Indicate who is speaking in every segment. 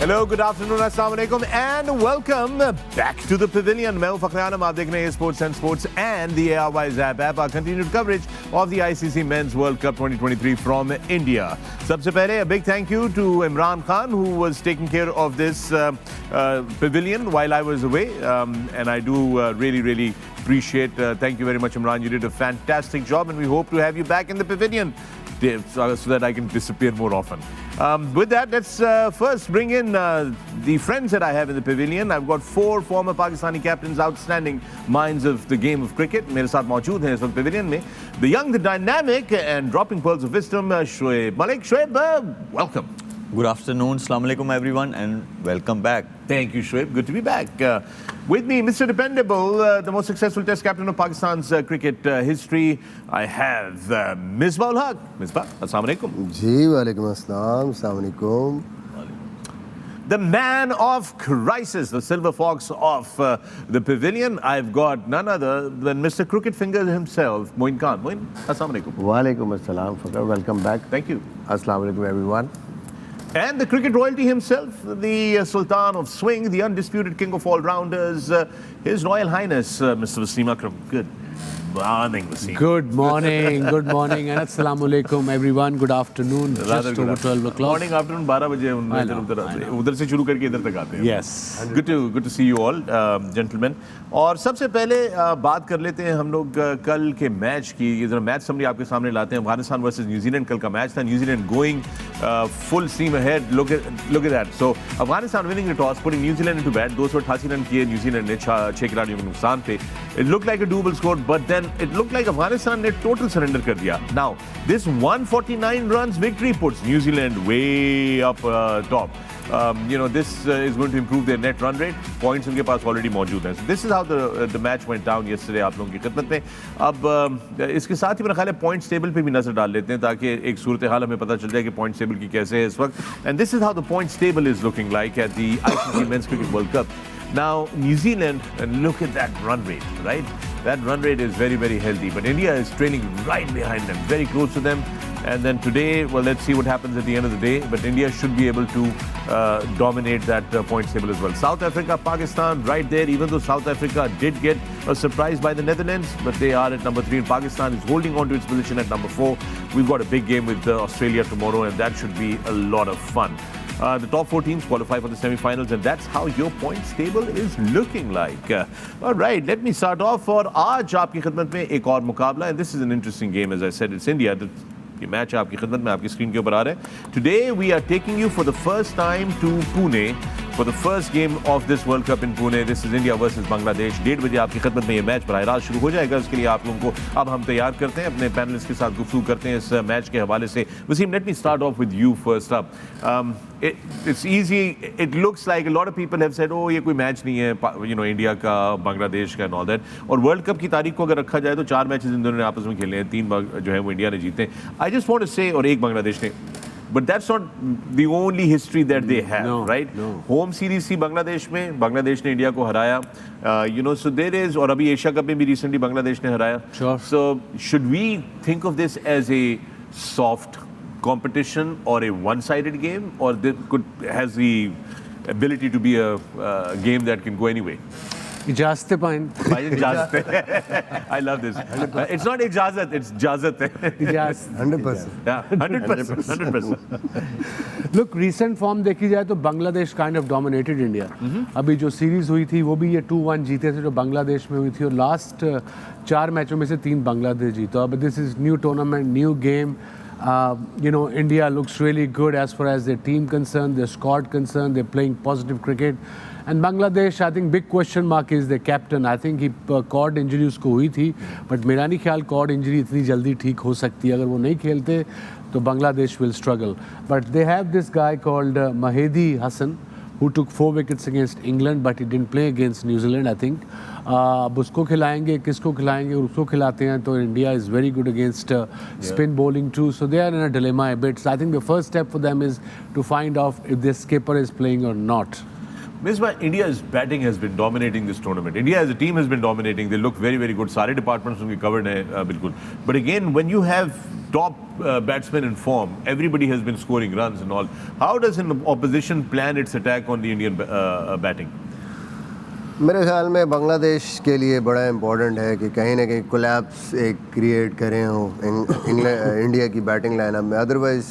Speaker 1: Hello, good afternoon, assalamu alaikum, and welcome back to the pavilion. मैं हूं फ़खर आलम, आप देख रहे हैं Sports and Sports and the ARY app. Our continued coverage of the ICC Men's World Cup 2023 from India. सबसे पहले a big thank you to Imran Khan, who was taking care of this pavilion while I was away, and I do really appreciate. Thank you very much, Imran. You did a fantastic job, and we hope to have you back in the pavilion so that I can disappear more often. With that, let's first bring in the friends that I have in the pavilion. I've got 4 former Pakistani captains, outstanding minds of the game of cricket. मेरे साथ मौजूद हैं इस वक्त pavilion में. The young, the dynamic, and dropping pearls of wisdom, Shoaib Malik. Shoaib, welcome.
Speaker 2: Good afternoon, Assalamu alaikum everyone, and welcome back.
Speaker 1: Thank you, Shoaib. Good to be back. With me, Mr. Dependable, the most successful Test captain of Pakistan's cricket history. I have Misbah-ul Haq. Misbah, assalamu alaikum.
Speaker 3: जी वालेकुम अस्सलाम, अस्सलाम वालेकुम.
Speaker 1: The man of crisis, the silver fox of the pavilion. I've got none other than Mr. Crooked Fingers himself, Moin Khan. Moin, assalamu alaikum.
Speaker 3: वालेकुम अस्सलाम Fakhar. Welcome back.
Speaker 1: Thank you.
Speaker 3: Assalamu alaikum everyone.
Speaker 1: And the cricket royalty himself, the Sultan of Swing, the undisputed king of all-rounders, His Royal Highness, Mr. Wasim Akram. Good morning, Wasim.
Speaker 4: Good morning, and assalamu alaikum everyone. Good afternoon. Just over 12 o'clock.
Speaker 1: Morning, afternoon, 12 बजे उधर से शुरू करके इधर तक आते हैं.
Speaker 4: Yes.
Speaker 1: Good to see you all, gentlemen. और सबसे पहले बात कर लेते हैं हम लोग कल के मैच की. ये जरा मैच समरी आपके सामने लाते हैं. अफगानिस्तान वर्सेस न्यूजीलैंड कल का मैच था. New Zealand going full steam ahead. Look at that. So Afghanistan winning the toss, putting New Zealand into bat. 288 run किए न्यूजीलैंड ने 6 खिलाड़ियों के नुकसान पे. It looked like a doable score, but then it looked like Afghanistan ने total surrender कर दिया. Now this 149 runs victory puts New Zealand way up top. This is going to improve their net run rate. Points उनके पास already मौजूद हैं. So this is how the match went down yesterday आप लोगों की खिदमत में. अब इसके साथ ही मेरा ख्याल है पॉइंट्स टेबल पे भी नजर डाल लेते हैं ताकि एक सूरत हाल हमें पता चल जाए कि पॉइंट्स टेबल की कैसे है इस वक्त. And this is how the points table is looking like at the ICC Men's Cricket World Cup. Now New Zealand, and look at that run rate, right? That run rate is very healthy, but India is trailing right behind them, very close to them. And then today, well, let's see what happens at the end of the day. But India should be able to dominate that points table as well. South Africa, Pakistan, right there. Even though South Africa did get a surprise by the Netherlands, but they are at number 3. And Pakistan is holding on to its position at number 4. We've got a big game with Australia tomorrow, and that should be a lot of fun. The top 4 teams qualify for the semi-finals, and that's how your points table is looking like. All right, let me start off. For आज आपकी खिदमत में एक और मुकाबला, and this is an interesting game. As I said, it's India. ये match आपकी खिदमत में आपकी स्क्रीन के ऊपर आ रहा है. Today we are taking you for the first time to Pune for the first game of this World Cup in Pune. This is India versus Bangladesh. 1:30 बजे आपकी खिदमत में ये मैच बराह रास्त शुरू हो जाएगा. उसके लिए आप लोगों को अब हम तैयार करते हैं, अपने पैनलिस्ट के साथ गुफ्तगू करते हैं इस मैच के हवाले से. Wasim, let me start off with you first up. It's easy. It looks like a lot of people have said, oh ये कोई मैच नहीं है, इंडिया का, बांग्लादेश का and all that. और वर्ल्ड कप की तारीख को अगर रखा जाए तो 4 मैचेस इन दोनों ने आपस में खेले हैं. 3 जो है वो इंडिया ने जीते. I just want to say, और 1 बांग्लादेश ने. But that's not the only history that they have, right?
Speaker 4: No.
Speaker 1: Home series थी बांग्लादेश में, बांग्लादेश ने इंडिया को हराया. So there is, और अभी एशिया कप में भी recently बांग्लादेश ने हराया.
Speaker 4: Sure.
Speaker 1: So should we think of this as a soft competition or a one-sided game, or has the ability to be a game that can go anyway?
Speaker 4: इजाज़तें
Speaker 1: I love this. It's not ijazat, it's jazat.
Speaker 3: 100%.
Speaker 1: Yeah, 100%.
Speaker 4: Look, recent form देखी जाए तो Bangladesh kind of dominated India. अभी जो series हुई थी वो भी ये 2-1 जीते थे जो बांग्लादेश में हुई थी, और लास्ट 4 मैचों में से 3 बांग्लादेश जीता. अब this is new tournament, new game. India looks really good as far as their team concerned, their squad concerned. They're playing positive cricket. And Bangladesh, I think big question mark is their captain. I think he cord injury उसको हुई थी, but मेरा नहीं ख्याल cord injury इतनी जल्दी ठीक हो सकती है. अगर वो नहीं खेलते तो Bangladesh will struggle. But they have this guy called Mahedi Hassan, who took 4 wickets against England, but he didn't play against New Zealand, I think. अब उसको खिलाएंगे, किसको खिलाएंगे, और उसको खिलाते हैं तो India is very good against spin bowling too. So they are in a dilemma a bit. So I think the first step for them is to find out if their skipper is playing or not.
Speaker 1: Misbah, India's batting has been dominating this tournament. India as a team has been dominating. They look very, very good. सारे departments उनके covered हैं बिल्कुल. But again, when you have top batsmen in form, everybody has been scoring runs and all. How does an opposition plan its attack on the Indian batting?
Speaker 3: मेरे ख्याल में बांग्लादेश के लिए बड़ा इम्पोर्टेंट है कि कहीं ना कहीं कोलैप्स एक क्रिएट करें हो इंडिया की बैटिंग लाइनअप में, अदरवाइज़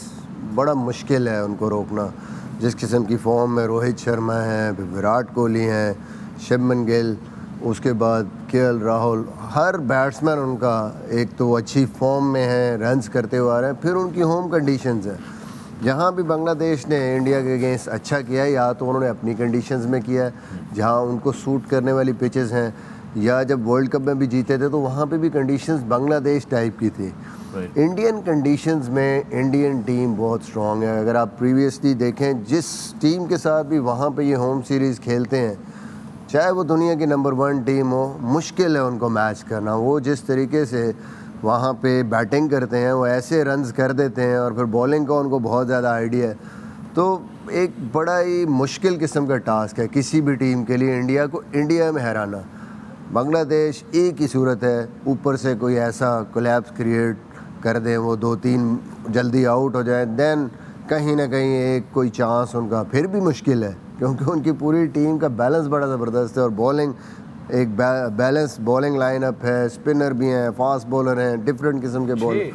Speaker 3: बड़ा मुश्किल है उनको रोकना. जिस किस्म की फॉर्म में रोहित शर्मा हैं, फिर विराट कोहली हैं, शुभमन गिल, उसके बाद केएल राहुल, हर बैट्समैन उनका एक तो अच्छी फॉर्म में है, रन्स करते हुए आ रहे हैं. फिर उनकी होम कंडीशंस है. जहाँ भी बांग्लादेश ने इंडिया के अगेंस्ट अच्छा किया है, या तो उन्होंने अपनी कंडीशंस में किया है जहाँ उनको सूट करने वाली पिचेस हैं, या जब वर्ल्ड कप में भी जीते थे तो वहाँ पे भी कंडीशंस बांग्लादेश टाइप की थी. इंडियन कंडीशंस में इंडियन टीम बहुत स्ट्रॉन्ग है. अगर आप प्रीवियसली देखें जिस टीम के साथ भी वहाँ पे ये होम सीरीज़ खेलते हैं, चाहे वो दुनिया की नंबर 1 टीम हो, मुश्किल है उनको मैच करना. वो जिस तरीके से वहाँ पे बैटिंग करते हैं, वो ऐसे रन्स कर देते हैं, और फिर बॉलिंग का उनको बहुत ज़्यादा आइडिया है. तो एक बड़ा ही मुश्किल किस्म का टास्क है किसी भी टीम के लिए इंडिया को इंडिया में हराना. बांग्लादेश एक ही सूरत है, ऊपर से कोई ऐसा कोलैप्स क्रिएट कर दें, वो 2-3 जल्दी आउट हो जाए, देन कहीं ना कहीं एक कोई चांस उनका फिर भी मुश्किल है, क्योंकि उनकी पूरी टीम का बैलेंस बड़ा ज़बरदस्त है. और बॉलिंग एक बैलेंस बॉलिंग लाइनअप है, स्पिनर भी हैं, फास्ट बॉलर हैं, डिफरेंट किस्म के बॉलर,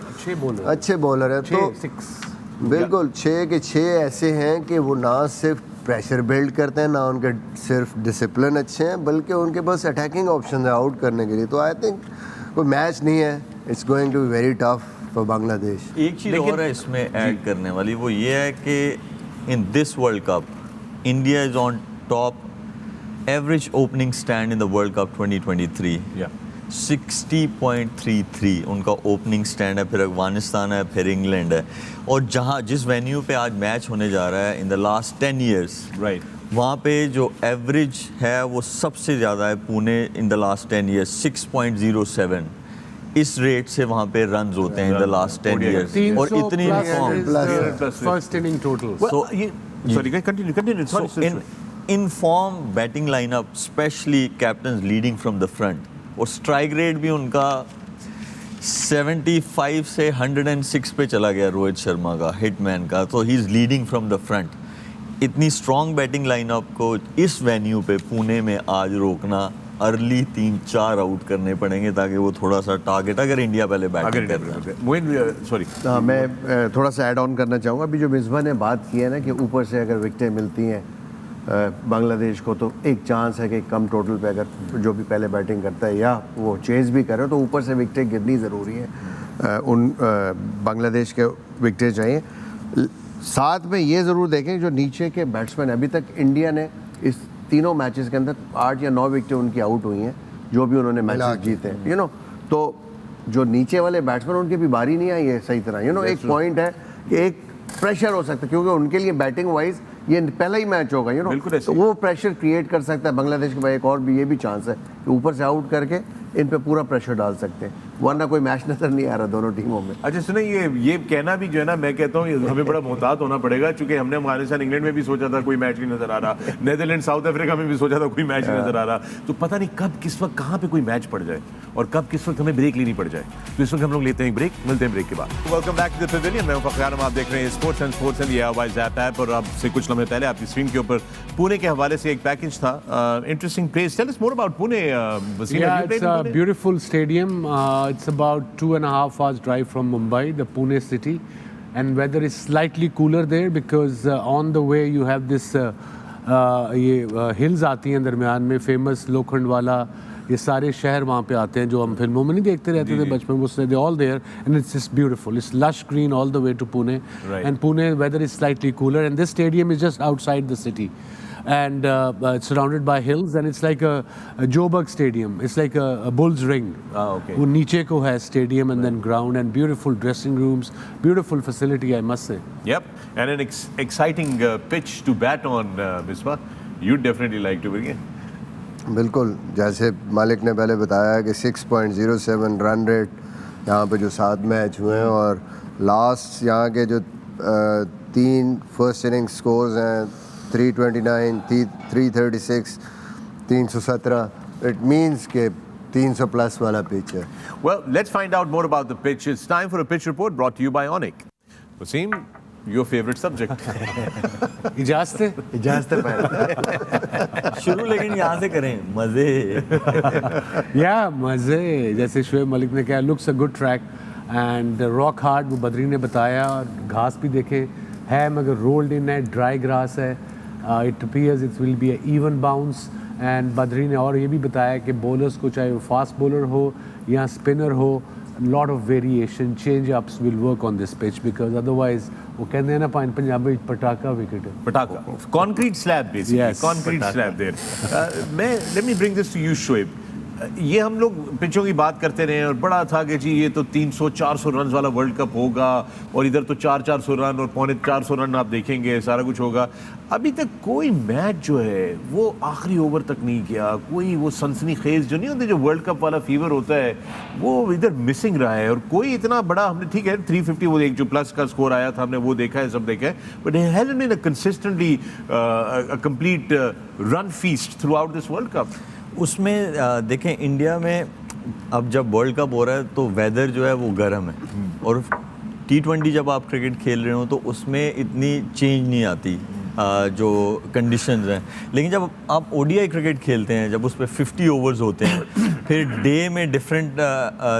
Speaker 3: अच्छे बॉलर हैं. तो बिल्कुल 6 के 6 ऐसे हैं कि वो ना सिर्फ प्रेशर बिल्ड करते हैं, ना उनके सिर्फ डिसिप्लिन अच्छे हैं, बल्कि उनके पास अटैकिंग ऑप्शन है आउट करने के लिए. तो आई थिंक कोई मैच नहीं है, it's going to be very tough for Bangladesh.
Speaker 2: एक चीज़ और है इसमें ऐड करने वाली, वो ये है कि in this world cup India is on top average opening stand in the world cup 2023. 60.33 उनका ओपनिंग स्टैंड है. फिर अफगानिस्तान है, फिर इंग्लैंड है. और जहाँ जिस वेन्यू पे आज मैच होने जा रहा है in the last 10 years,
Speaker 1: right,
Speaker 2: वहाँ पे जो एवरेज है वो सबसे ज़्यादा है Pune in the last 10 years, 6.07. इस रेट से वहाँ पे रन्स होते हैं इन द लास्ट 10 years. और इतनी form
Speaker 4: first inning total.
Speaker 1: sorry, continue. Sorry.
Speaker 2: In form batting lineup, specially captain leading from the front. और स्ट्राइक रेट भी उनका 75 से 106 पे चला गया रोहित शर्मा का, हिटमैन का. तो he is leading from the front. इतनी स्ट्रॉन्ग बैटिंग लाइनअप को इस वेन्यू पे पुणे में आज रोकना, अर्ली 3-4 आउट करने पड़ेंगे ताकि वो थोड़ा सा टारगेट, अगर इंडिया पहले बैटिंग कर रहा है.
Speaker 1: मोइन, सॉरी,
Speaker 3: हाँ, मैं थोड़ा सा ऐड ऑन करना चाहूँगा. अभी जो मिसबा ने बात की है ना कि ऊपर से अगर विकेटें मिलती हैं बांग्लादेश को, तो एक चांस है कि कम टोटल पे अगर जो भी पहले बैटिंग करता है या वो चेज भी करे, तो ऊपर से विकेटें गिरनी ज़रूरी है. उन बांग्लादेश के विकेटें चाहिए. साथ में ये ज़रूर देखें जो नीचे के बैट्समैन, अभी तक इंडिया ने इस तीनों मैचेस के अंदर 8 या 9 विकेटें उनकी आउट हुई हैं, जो भी उन्होंने मैचेस जीते हैं. तो जो नीचे वाले बैट्समैन, उनकी भी बारी नहीं आई है सही तरह. एक पॉइंट है कि एक प्रेशर हो सकता है, क्योंकि उनके लिए बैटिंग वाइज ये पहला ही मैच होगा. तो वो प्रेशर क्रिएट कर सकता है बांग्लादेश के. भाई एक और भी ये भी चांस है कि ऊपर से आउट करके इन पे पूरा प्रेशर डाल सकते हैं, वरना कोई मैच नजर नहीं आ रहा दोनों टीमों में.
Speaker 1: अच्छा सुने, ये कहना भी जो है ना, मैं कहता हूँ हमें बड़ा मोहतात होना पड़ेगा, क्योंकि हमने अफगानिस्तान इंग्लैंड में भी सोचा था कोई मैच नहीं नजर आ रहा, नेदरलैंड साउथ अफ्रीका में भी सोचा था कोई मैच नहीं नजर आ रहा. तो पता नहीं कब किस वक्त कहाँ पे कोई मैच पड़ जाए और कब किस वक्त हमें ब्रेक लेनी पड़ जाए. तो इस वक्त हम लोग लेते हैं ब्रेक, मिलते हैं ब्रेक के बाद. Welcome back to the pavilion. मैं फखर आलम, आप देख रहे हैं स्पोर्ट्स एंड ये आवाज़ ऐप. और आपसे कुछ लम्हे पहले आपकी स्क्रीन के ऊपर पुणे के हवाले से एक पैकेज था. Interesting place. Tell us more about Pune.
Speaker 4: Yeah, it's a beautiful stadium. It's about 2.5 hours drive from Mumbai, the Pune city, and weather is slightly cooler there because on the way you have this hills आती हैं दरमियान में, famous Lokhandwala, ये सारे शहर वहाँ पे आते हैं जो हम फिल्मों में नहीं देखते रहते थे बचपन में. They're all there and it's just beautiful. It's lush green all the way to Pune.
Speaker 1: Right.
Speaker 4: And Pune weather is slightly cooler, and this stadium is just outside the city. And it's surrounded by hills, and it's like a Joburg stadium. It's like a bull's ring.
Speaker 1: Okay.
Speaker 4: वो नीचे को है stadium and then ground, and beautiful dressing rooms, beautiful facility, I must say.
Speaker 1: Yep, and an exciting pitch to bat on, Misbah. You'd definitely like to begin.
Speaker 3: बिल्कुल, जैसे मालिक ने पहले बताया कि 6.07 रन रेट यहाँ पे जो 7 मैच हुए हैं, और लास्ट यहाँ के जो 3 फर्स्ट इनिंग स्कोर्स हैं 329, 336, 317. It means कि 300 प्लस वाला पिच है.
Speaker 1: Well, let's find out more about the pitch. It's time for a pitch report brought to you by Onic. Wasim, your favorite subject.
Speaker 4: इजाजत है
Speaker 3: इजाजत है पहले.
Speaker 2: शुरू लेकिन यहाँ से करें मजे.
Speaker 4: या मज़े, जैसे शोएब मलिक ने कहा, looks a good track and rock hard, वो बद्री ने बताया. और घास भी देखे है मगर रोल्ड इन है, ड्राई ग्रास है. It appears it will be even bounce. And Badri ने और ये भी बताया कि बॉलर्स को, चाहे वो फास्ट बॉलर हो या स्पिनर हो, lot of variation, change ups will work on this pitch because otherwise वो कहते हैं ना पंजाबी में पटाखा विकेट है.
Speaker 1: Pataka. Concrete slab, basically.
Speaker 4: Yes.
Speaker 1: Concrete slab there. Let me bring this to you, Shoaib. ये हम लोग पिचों की बात करते रहे और बड़ा था कि जी ये तो 300-400 रन वाला वर्ल्ड कप होगा और इधर तो 400 रन और 450 रन आप देखेंगे, सारा कुछ होगा. अभी तक कोई मैच जो है वो आखिरी ओवर तक नहीं किया. कोई वो सनसनीखेज जो नहीं होते, जो वर्ल्ड कप वाला फीवर होता है, वो इधर मिसिंग रहा है. और कोई इतना बड़ा, हमने ठीक है 350 वो एक जो प्लस का स्कोर आया था, हमने वो देखा है, सब देखा है, but it hasn't been a consistently a complete run feast throughout this world cup.
Speaker 2: उसमें देखें इंडिया में अब जब वर्ल्ड कप हो रहा है तो वेदर जो है वो गर्म है और T20 जब आप क्रिकेट खेल रहे हो तो उसमें इतनी चेंज नहीं आती जो कंडीशंस हैं. लेकिन जब आप ODI क्रिकेट खेलते हैं, जब उस पर 50 ओवर्स होते हैं, फिर डे में डिफरेंट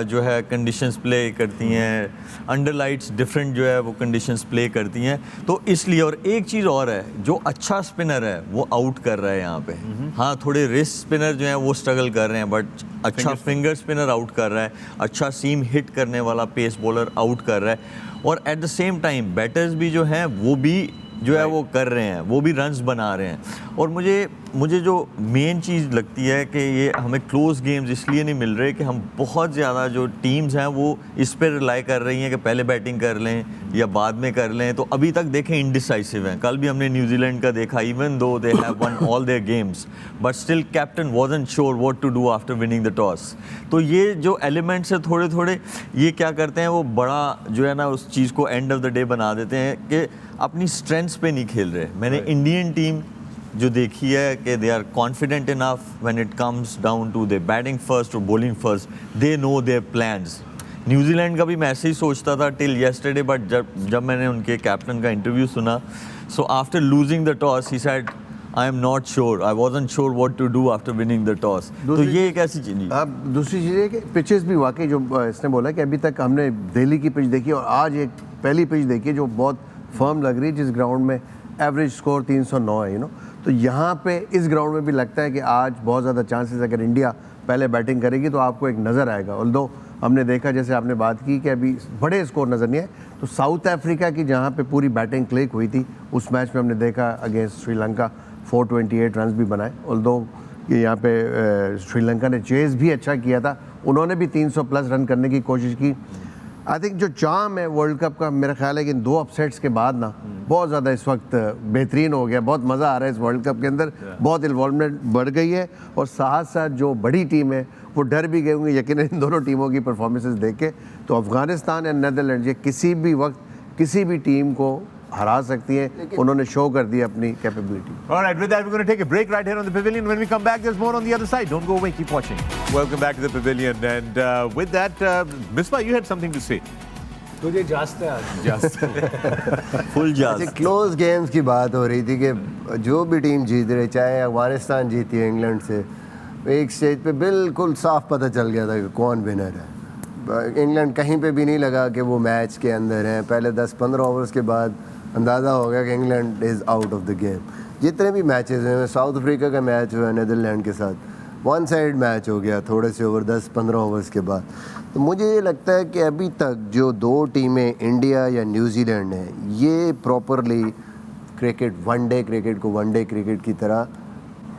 Speaker 2: जो है कंडीशंस प्ले करती हैं, अंडर लाइट्स डिफरेंट जो है वो कंडीशंस प्ले करती हैं. तो इसलिए, और एक चीज़ और है, जो अच्छा स्पिनर है वो आउट कर रहा है यहाँ पे. हाँ, थोड़े रिस्ट स्पिनर जो हैं वो स्ट्रगल कर रहे हैं, बट अच्छा फिंगर स्पिनर आउट कर रहा है, अच्छा सीम हिट करने वाला पेस बॉलर आउट कर रहा है. और at the same time batters भी जो हैं वो भी जो है वो कर रहे हैं, वो भी रन्स बना रहे हैं. और मुझे जो मेन चीज़ लगती है कि ये हमें क्लोज गेम्स इसलिए नहीं मिल रहे कि हम बहुत ज़्यादा जो टीम्स हैं वो इस पर रिलाई कर रही हैं कि पहले बैटिंग कर लें या बाद में कर लें. तो अभी तक देखें इनडिसाइसिव हैं. कल भी हमने न्यूजीलैंड का देखा, even though they have won all their games but still captain wasn't sure what to do after winning the toss. तो ये जो एलिमेंट्स है थोड़े थोड़े, ये क्या करते हैं, वो बड़ा जो है ना उस चीज़ को एंड ऑफ द डे बना देते हैं कि अपनी स्ट्रेंथ्स पे नहीं खेल रहे. मैंने इंडियन टीम जो देखी है कि they are confident enough when it comes down to they batting first और bowling first, they know their plans. New Zealand का भी मैं ऐसे ही सोचता था टिल येस्टरडे, बट जब मैंने उनके कैप्टन का इंटरव्यू सुना, so after losing the toss he said I'm not sure, I wasn't sure what to do after winning the toss. तो ये एक ऐसी चीज़.
Speaker 3: अब दूसरी चीज़ है कि पिचेस भी वाकई, जो इसने बोला कि अभी तक हमने दिल्ली की पिच देखी और आज एक पहली पिच देखी जो बहुत फर्म लग रही है, जिस ग्राउंड में एवरेज स्कोर 309 है, तो यहाँ पे इस ग्राउंड में भी लगता है कि आज बहुत ज़्यादा चांसेस, अगर इंडिया पहले बैटिंग करेगी तो आपको एक नज़र आएगा. ऑल्दो हमने देखा, जैसे आपने बात की कि अभी बड़े स्कोर नज़र नहीं आए, तो साउथ अफ्रीका की जहाँ पे पूरी बैटिंग क्लिक हुई थी, उस मैच में हमने देखा अगेंस्ट श्रीलंका 428 रन भी बनाए. ऑल्दो ये यहाँ पे श्रीलंका ने चेज़ भी अच्छा किया था, उन्होंने भी 300 प्लस रन करने की कोशिश की. आई थिंक जो चार्म है वर्ल्ड कप का, मेरा ख्याल है कि इन 2 अपसेट्स के बाद ना बहुत ज़्यादा इस वक्त बेहतरीन हो गया. बहुत मज़ा आ रहा है इस वर्ल्ड कप के अंदर. बहुत इन्वॉल्वमेंट बढ़ गई है और साथ साथ जो बड़ी टीम है वो डर भी गए होंगे यकीनन इन दोनों टीमों की परफॉर्मेंसेस देख के. तो अफगानिस्तान या नीदरलैंड ये किसी भी वक्त किसी भी टीम को हरा सकती हैं. उन्होंने शो कर दी अपनी capability.
Speaker 1: All right, with that, we're going to take a break right here on the pavilion. When we come back, there's more on the other side. Don't go away. Keep watching. Welcome back to the pavilion. And with that, Misbah, you had something to say.
Speaker 4: तुझे इजाजत है आज.
Speaker 1: Just.
Speaker 2: Full जाज.
Speaker 3: Close games की बात हो रही थी कि जो भी टीम जीत रही, चाहे अफगानिस्तान जीती है इंग्लैंड से, एक स्टेज पे बिल्कुल साफ पता चल गया था कि कौन विनर है. इंग्लैंड कहीं पे भी नहीं लगा कि वो मैच के अंदर है. पहले 10-15 ओवर्स के बाद अंदाज़ा हो गया कि England is out of the game. जितने भी मैचेस हैं, साउथ अफ्रीका का मैच हुआ नीदरलैंड के साथ, वन साइड मैच हो गया थोड़े से ओवर 10-15 ओवर्स के बाद. तो मुझे ये लगता है कि अभी तक जो 2 टीमें इंडिया या न्यूजीलैंड हैं, ये प्रॉपरली क्रिकेट, वनडे क्रिकेट को वनडे क्रिकेट की तरह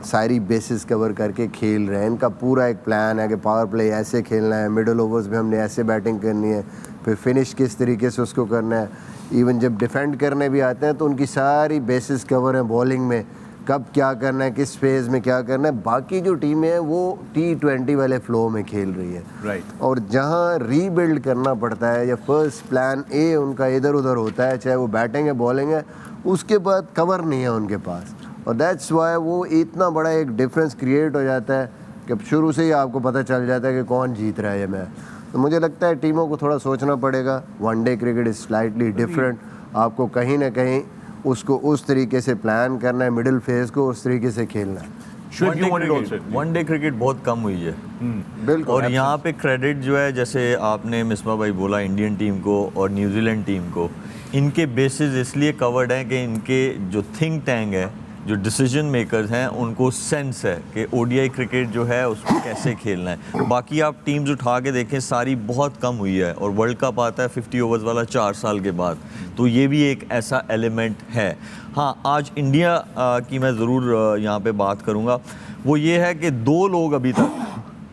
Speaker 3: सारी बेसिस कवर करके खेल रहे हैं. इनका पूरा एक प्लान है कि पावर प्ले ऐसे खेलना है, मिडल ओवर्स में हमने ऐसे बैटिंग करनी है, फिर फिनिश किस तरीके से उसको करना है. इवन जब डिफेंड करने भी आते हैं तो उनकी सारी बेसिस कवर है बॉलिंग में, कब क्या करना है, किस फेज़ में क्या करना है. बाकी जो टीमें हैं वो T20 वाले फ्लो में खेल रही है.
Speaker 1: Right.
Speaker 3: और जहाँ रीबिल्ड करना पड़ता है या फर्स्ट प्लान ए उनका इधर उधर होता है, चाहे वो बैटिंग है बॉलिंग है, उसके बाद कवर नहीं है उनके पास. और दैट्स वाई वो इतना बड़ा एक डिफरेंस क्रिएट हो जाता है कि शुरू से ही आपको पता चल जाता है कि कौन जीत रहा है ये मैच। तो मुझे लगता है टीमों को थोड़ा सोचना पड़ेगा। One day cricket is slightly different, आपको कहीं ना कहीं उसको उस तरीके से प्लान करना है, मिडिल फेज को उस तरीके से खेलना है।
Speaker 2: वनडे क्रिकेट बहुत कम हुई है
Speaker 3: बिल्कुल।
Speaker 2: और यहाँ पे क्रेडिट जो है, जैसे आपने मिसबा भाई बोला, इंडियन टीम को और न्यूजीलैंड टीम को, इनके बेसिस इसलिए कवर्ड हैं कि इनके जो थिंक टैंक है, जो डिसीजन मेकर्स हैं, उनको सेंस है कि ओडीआई क्रिकेट जो है उसको कैसे खेलना है। बाकी आप टीम्स उठा के देखें, सारी बहुत कम हुई है और वर्ल्ड कप आता है 50 ओवर्स वाला 4 साल के बाद, तो ये भी एक ऐसा एलिमेंट है। हाँ, आज इंडिया की मैं ज़रूर यहाँ पे बात करूँगा, वो ये है कि 2 लोग अभी तक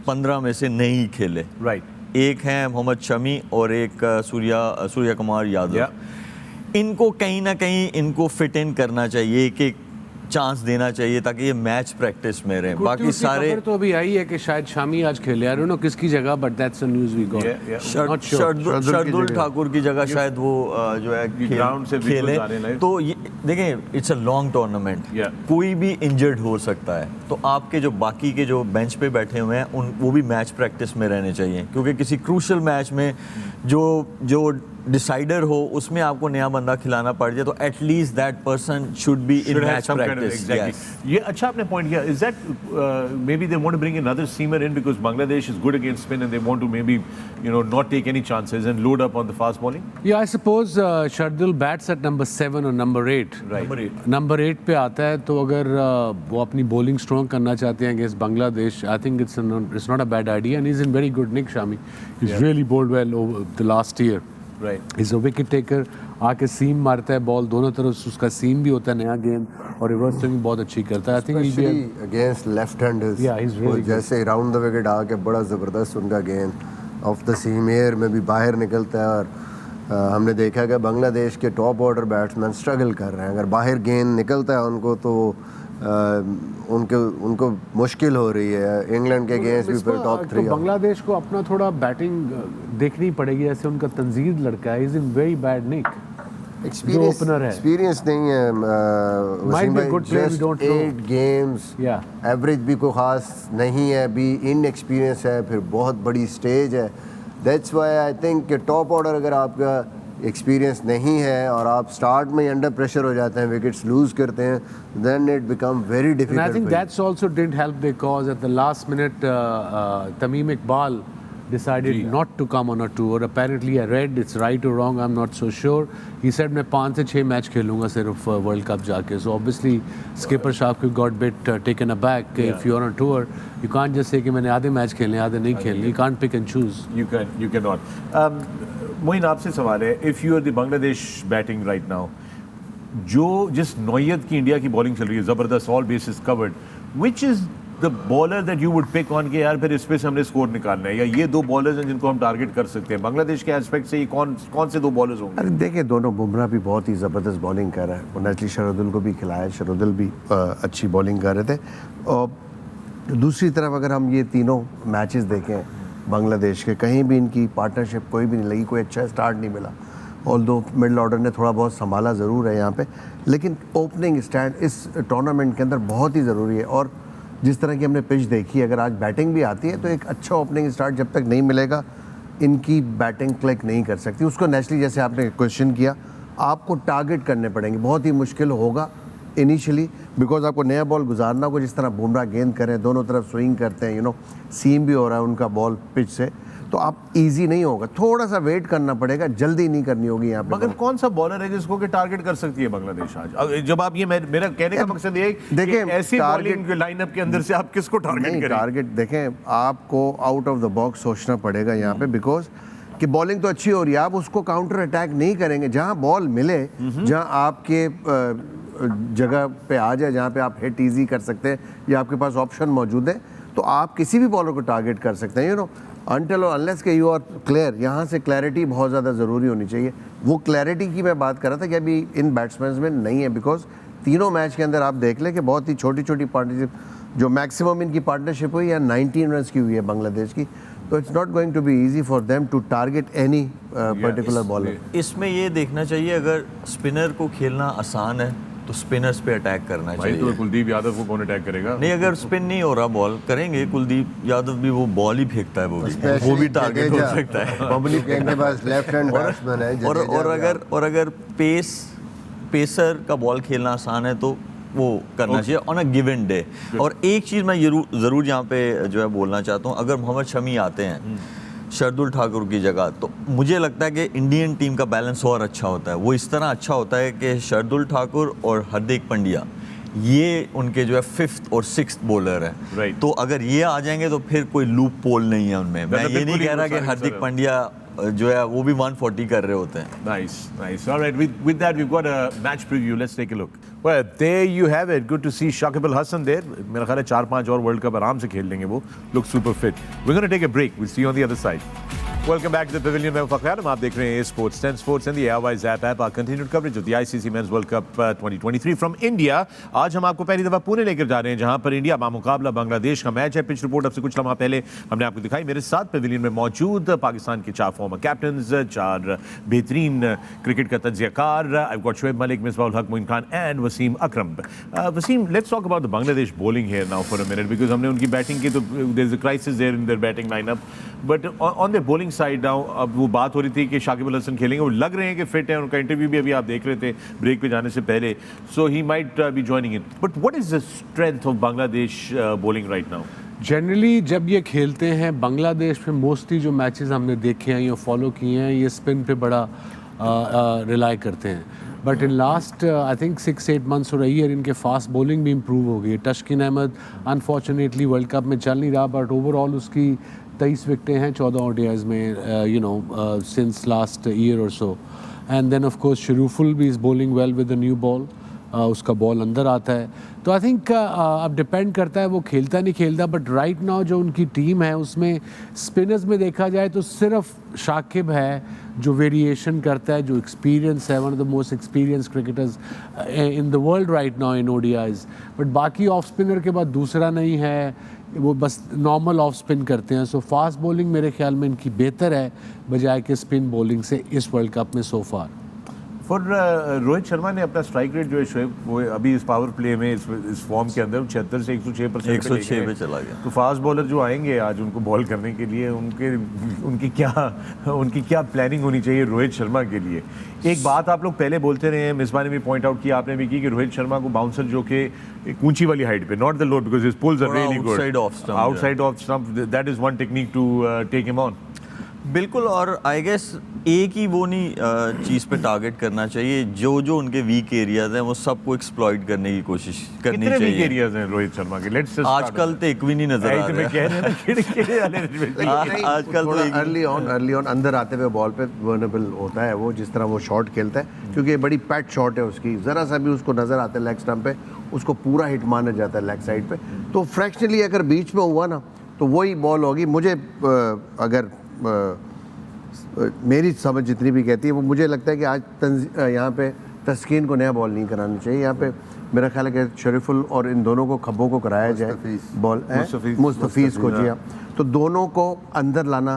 Speaker 2: 15 में से नहीं खेले।
Speaker 1: राइट।
Speaker 2: एक हैं मोहम्मद शमी और एक सूर्या कुमार यादव। इनको कहीं ना कहीं इनको फिट इन करना चाहिए, एक चांस देना चाहिए ताकि ये मैच प्रैक्टिस में रहे। बाकी सारे
Speaker 4: तो अभी आई है कि शायद शामी आज खेले, आई डोंट नो किसकी जगह, but that's the news we got.
Speaker 2: Shardul Thakur की जगह शायद वो जो है
Speaker 1: ग्राउंड से
Speaker 2: खेले। तो ये देखें, इट्स अ लॉन्ग टूर्नामेंट, कोई भी इंजर्ड हो सकता है, तो आपके जो बाकी के जो बेंच पे बैठे हुए हैं वो भी मैच प्रैक्टिस में रहने चाहिए, क्योंकि किसी क्रूशल मैच में जो डिसाइडर हो उसमें आपको नया बंदा खिलाना पड़ जाए, तो at least that person should be in match practice.
Speaker 1: ये अच्छा आपने पॉइंट किया। Is that may be they want to bring another seamer in because Bangladesh is good against spin and they want to may be not take any chances and load up on the fast bowling.
Speaker 4: या I suppose Shardul bats at number 7 और number 8। Number 8 पे आता है, तो अगर वो अपनी bowling strong करना चाहते हैं against Bangladesh, I think it's not a bad idea and he is in very good nick. Shami is really bowled well over the last year.
Speaker 1: Right.
Speaker 4: Is a wicket taker, आके सीम मारता है ball दोनों तरफ से, उसका सीम भी होता है नया गेंद, और रिवर्स स्विंग बहुत अच्छी करता है। I think
Speaker 3: against left handers,
Speaker 4: Yeah, he's really
Speaker 3: जैसे राउंड द विकेट आके बड़ा ज़बरदस्त उनका गेंद ऑफ द सीम एयर में भी बाहर निकलता है। और हमने देखा कि बांग्लादेश के टॉप ऑर्डर बैट्समैन स्ट्रगल कर रहे हैं, अगर बाहर गेंद निकलता है उनको तो उनको मुश्किल हो रही है। इंग्लैंड के अगेंस्ट भी फिर टॉप 3।
Speaker 4: बांग्लादेश को अपना थोड़ा बैटिंग देखनी पड़ेगी, ऐसे उनका तंजीद लड़का है, is in very bad nick.
Speaker 3: Experience नहीं है।
Speaker 4: Might be a good player, we don't know.
Speaker 3: 8 games, average भी कोई खास नहीं है, अभी इनएक्सपीरियंस है, फिर बहुत बड़ी स्टेज है। दैट्स व्हाई आई थिंक कि टॉप ऑर्डर अगर आपका एक्सपीरियंस नहीं है और आप स्टार्ट में अंडर प्रेशर हो जाते हैं, विकेट्स लूज करते हैं, then it become very difficult.
Speaker 4: I think that's also didn't help there cause at the last minute Tamim Iqbal decided not to come on a tour. Apparently I read, it's right or wrong, I'm not so sure. He said मैं 5 से 6 match खेलूंगा सिर्फ world cup जाके. So obviously skipper Shakib got bit taken aback. If you're on a tour, you can't just say कि मैंने आधे match खेलने आधे नहीं खेलने. You can't pick and choose.
Speaker 1: You cannot. Moin आपसे सवाल है, if you are the Bangladesh batting right now, जो जिस नौयत की इंडिया की बॉलिंग चल रही है, जबरदस्त, all bases covered, which is the bowler that you would pick on के यार फिर इस पे से हमने स्कोर निकालना है, या ये 2 बॉलर्स हैं जिनको हम टारगेट कर सकते हैं बांग्लादेश के एस्पेक्ट से, ये कौन से 2 बॉलर्स होंगे?
Speaker 3: अरे देखिए, दोनों, बुमराह भी बहुत ही ज़बरदस्त बॉलिंग कर रहा है, और नेचुरली शरदुल को भी खिलाया, शरदुल भी अच्छी बॉलिंग कर रहे थे। और दूसरी तरफ अगर हम ये तीनों मैचेस देखें बांग्लादेश के, कहीं भी इनकी पार्टनरशिप कोई भी नहीं लगी, कोई अच्छा स्टार्ट नहीं मिला। ऑल्दो मिडिल ऑर्डर ने थोड़ा बहुत संभाला ज़रूर है यहाँ पे, लेकिन ओपनिंग स्टैंड इस टूर्नामेंट के अंदर बहुत ही ज़रूरी है। और जिस तरह की हमने पिच देखी, अगर आज बैटिंग भी आती है तो एक अच्छा ओपनिंग स्टार्ट जब तक नहीं मिलेगा, इनकी बैटिंग क्लिक नहीं कर सकती। उसको नेचुरली, जैसे आपने क्वेश्चन किया, आपको टारगेट करने पड़ेंगे, बहुत ही मुश्किल होगा इनिशियली, बिकॉज आपको नया बॉल गुजारना होगा। जिस तरह बुमराह गेंद करें, दोनों तरफ स्विंग करते हैं, सीम भी हो रहा है उनका बॉल पिच से, तो आप इजी नहीं होगा, थोड़ा सा वेट करना पड़ेगा, जल्दी नहीं करनी होगी यहाँ पे।
Speaker 1: मगर कौन सा बॉलर है जिसको कि टारगेट कर सकती है बांग्लादेश आज? जब आप ये, मेरा कहने का मकसद ये है कि ऐसी बॉलिंग लाइनअप के अंदर से आप किसको टारगेट करें?
Speaker 3: टारगेट देखें, आपको आउट ऑफ द बॉक्स सोचना पड़ेगा यहाँ पे, बिकॉज कि बॉलिंग तो अच्छी हो रही है, आप उसको काउंटर अटैक नहीं करेंगे। जहाँ बॉल मिले, जहाँ आपके जगह पे आ जाए, जहाँ पे आप हिट ईजी कर सकते हैं या आपके पास ऑप्शन मौजूद है, तो आप किसी भी बॉलर को टारगेट कर सकते हैं। अनटिल और अनलेस के यू आर क्लियर, यहाँ से क्लैरिटी बहुत ज़्यादा ज़रूरी होनी चाहिए। वो क्लैरिटी की मैं बात कर रहा था कि अभी इन बैट्समैन में नहीं है, बिकॉज तीनों मैच के अंदर आप देख लें कि बहुत ही छोटी छोटी पार्टनरशिप, जो मैक्सिमम इनकी पार्टनरशिप हुई या 19 रन की हुई है बांग्लादेश की, तो it's not going to be easy for them to target any particular bowler.
Speaker 2: इसमें ये देखना चाहिए, अगर स्पिनर को खेलना आसान है तो स्पिनर्स पे अटैक करना
Speaker 1: भाई तो
Speaker 2: चाहिए।
Speaker 1: कुलदीप यादव को कौन अटैक करेगा?
Speaker 2: नहीं, अगर स्पिन नहीं हो रहा बॉल करेंगे, कुलदीप यादव भी वो बॉल ही फेंकता है, वो भी टारगेट हो सकता है।
Speaker 3: बबली के पास लेफ्ट हैंड बैट्समैन है
Speaker 2: और अगर पेसर का बॉल खेलना आसान है तो वो करना चाहिए ऑन अ गिवन डे। और एक चीज़ मैं ज़रूर यहाँ पे जो है बोलना चाहता हूँ, अगर मोहम्मद शमी आते हैं शार्दुल ठाकुर की जगह, तो मुझे लगता है कि इंडियन टीम का बैलेंस और अच्छा होता है। वो इस तरह अच्छा होता है कि शार्दुल ठाकुर और हार्दिक पांड्या ये उनके जो है 5th और 6th बॉलर है।
Speaker 1: Right.
Speaker 2: तो अगर ये आ जाएंगे तो फिर कोई लूप पोल नहीं है उनमें। मैं ये नहीं कह रहा कि हार्दिक पांड्या जो है वो भी 140 कर रहे होते हैं।
Speaker 1: Nice. All right, with that we've got a match preview. Let's take a look. Well, there you have it. Good to see Shakib Al Hasan there. मेरा ख्याल है 4-5 और वर्ल्ड कप आराम से खेल लेंगे वो. Look super fit. We're going to take a break. We'll see you on the other side. Welcome back to the Pavilion. मैं फ़खर हम आप देख रहे हैं Sports 10 Sports and the Airwise app. Our continued coverage of the ICC Men's World Cup 2023 from India. आज हम आपको पहली दफ़ा पुणे लेकर जा रहे हैं जहां पर इंडिया बामुकाबला बांग्लादेश का मैच है। पिच रिपोर्ट अब से कुछ लम्हा पहले हमने आपको दिखाई। मेरे साथ पवेलियन में मौजूद पाकिस्तान के 4 फॉर्मर कैप्टन्स, 4 बेहतरीन क्रिकेट का तज्ज़ियाकार। I've got Shoaib Malik, Misbah ul Haq, Moin Khan and Wasim Akram. Wasim, let's talk about the Bangladesh bowling here now for a minute because हमने उनकी बैटिंग की तो there's a crisis there in their batting lineup. But on their bowling side now, अब वो बात हो रही थी कि शाकिब अल हसन खेलेंगे, वो लग रहे हैं कि फिट है। उनका इंटरव्यू भी अभी आप देख रहे थे ब्रेक पे जाने से पहले, so he might be joining in. But what is the strength of Bangladesh bowling right now?
Speaker 4: Generally जब ये खेलते हैं बांग्लादेश में, मोस्टली जो मैचेस हमने देखे हैं या फॉलो किए हैं, ये स्पिन पे बड़ा रिलाई करते हैं। But in last I think 6-8 months और ईयर इनके फास्ट बॉलिंग भी इम्प्रूव हो गई है। Taskin Ahmed unfortunately world cup में चल नहीं रहा, बट ओवरऑल उसकी 23 विकेटें हैं 14 ODIs में, सिंस लास्ट ईयर और so. And then of course Shariful भी is bowling well with the new ball, उसका बॉल अंदर आता है। तो आई थिंक अब डिपेंड करता है वो खेलता नहीं खेलता। बट राइट नाउ जो उनकी टीम है उसमें स्पिनर्स में देखा जाए तो सिर्फ शाकिब है जो वेरिएशन करता है, जो एक्सपीरियंस है, one of the most experience cricketers in the world right now in ODIs। But बाकी ऑफ स्पिनर के बाद दूसरा नहीं है, वो बस नॉर्मल ऑफ स्पिन करते हैं। सो फास्ट बॉलिंग मेरे ख्याल में इनकी बेहतर है बजाय कि स्पिन बॉलिंग से इस वर्ल्ड कप में सो फार।
Speaker 1: फॉर रोहित शर्मा ने अपना स्ट्राइक रेट जो है शोएब, वो अभी इस पावर प्ले में इस फॉर्म के अंदर 76 से 106%
Speaker 2: पे चला गया।
Speaker 1: तो फास्ट बॉलर जो आएंगे आज उनको बॉल करने के लिए, उनकी क्या प्लानिंग होनी चाहिए रोहित शर्मा के लिए? एक बात आप लोग पहले बोलते रहे हैं, मिसबा ने भी पॉइंट आउट किया, आपने भी की कि रोहित शर्मा को बाउंसर जो कि एक ऊंची वाली हाइट पे, not the low because his pulls are really good, outside off stump, that is one technique to take him on.
Speaker 2: बिल्कुल, और आई गेस एक ही वो नहीं चीज़ पे टारगेट करना चाहिए, जो उनके वीक एरियाज हैं वो सबको एक्सप्लॉइट करने की कोशिश करनी चाहिए।
Speaker 1: कितने वीक एरियाज हैं रोहित शर्मा के? लेट्स
Speaker 2: आजकल तो एक भी नहीं नजर आ रहा है। आजकल तो
Speaker 3: अर्ली ऑन अंदर आते हुए बॉल पे वर्नेबल होता है वो, जिस तरह वो शॉट खेलता है, क्योंकि बड़ी पैट शॉट है उसकी, ज़रा सा भी उसको नज़र आता है लेग स्टंप पे, उसको पूरा हिट माना जाता है लेग साइड पे। तो फ्रैक्शनली अगर बीच में हुआ ना तो वही बॉल होगी। मुझे अगर मेरी समझ जितनी भी कहती है वो, मुझे लगता है कि आज यहाँ पे तस्कीन को नया बॉल नहीं कराना चाहिए। यहाँ पे मेरा ख्याल है कि शरीफुल और इन दोनों को खब्बों को कराया जाए बॉल, मुस्तफीज़ को, जी हाँ। तो दोनों को अंदर लाना